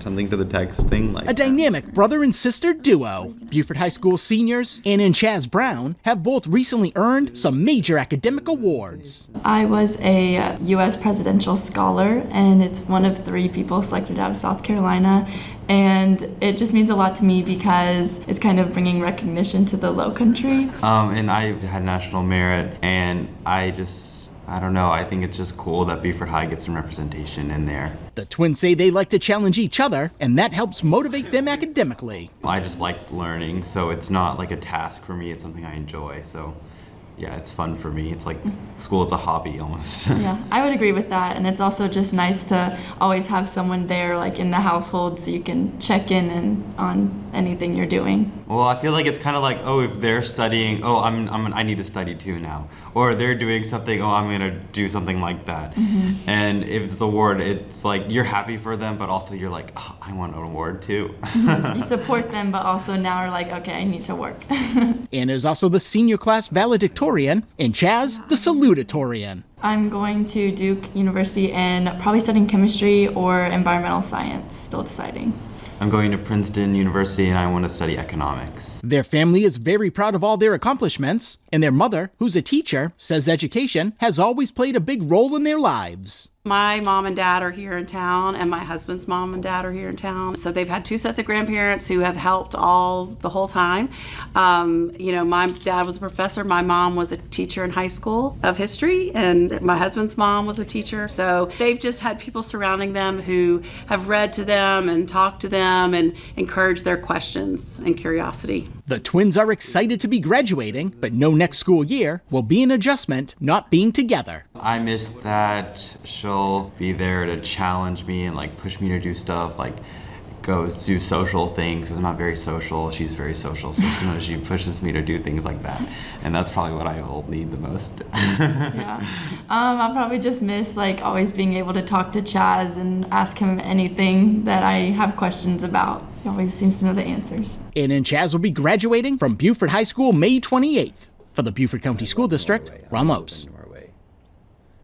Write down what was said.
something to the text thing like a dynamic brother and sister duo. Beaufort High School seniors Ann and Chaz Brown have both recently earned some major academic awards. I was a U.S. presidential scholar, and it's one of 3 people selected out of South Carolina. And it just means a lot to me because it's kind of bringing recognition to the Low Country. And I had national merit, and I don't know, I think it's just cool that Beaufort High gets some representation in there. The twins say they like to challenge each other, and that helps motivate them academically. I just like learning, so it's not like a task for me, it's something I enjoy, so yeah, it's fun for me. It's like school is a hobby almost. Yeah, I would agree with that, and it's also just nice to always have someone there like in the household so you can check in and on anything you're doing. Well, I feel like it's kind of like, oh, if they're studying, oh, I need to study too now. Or they're doing something, oh, I'm gonna do something like that. Mm-hmm. And if the award, it's like you're happy for them, but also you're like, oh, I want an award too. Mm-hmm. You support them, but also now are like, okay, I need to work. Anna is also the senior class valedictorian, and Chaz, the salutatorian. I'm going to Duke University and probably studying chemistry or environmental science, still deciding. I'm going to Princeton University and I want to study economics. Their family is very proud of all their accomplishments, and their mother, who's a teacher, says education has always played a big role in their lives. My mom and dad are here in town, and my husband's mom and dad are here in town. So they've had 2 sets of grandparents who have helped the whole time. My dad was a professor. My mom was a teacher in high school of history, and my husband's mom was a teacher. So they've just had people surrounding them who have read to them and talked to them and encouraged their questions and curiosity. The twins are excited to be graduating, but know next school year will be an adjustment not being together. I miss that she'll be there to challenge me and like push me to do stuff, like go do social things, because I'm not very social. She's very social, so sometimes she pushes me to do things like that. And that's probably what I will need the most. Yeah. I'll probably just miss like always being able to talk to Chaz and ask him anything that I have questions about. He always seems to know the answers. Ann and Chaz will be graduating from Beaufort High School May 28th. For the Beaufort County School District, Ron Lopes.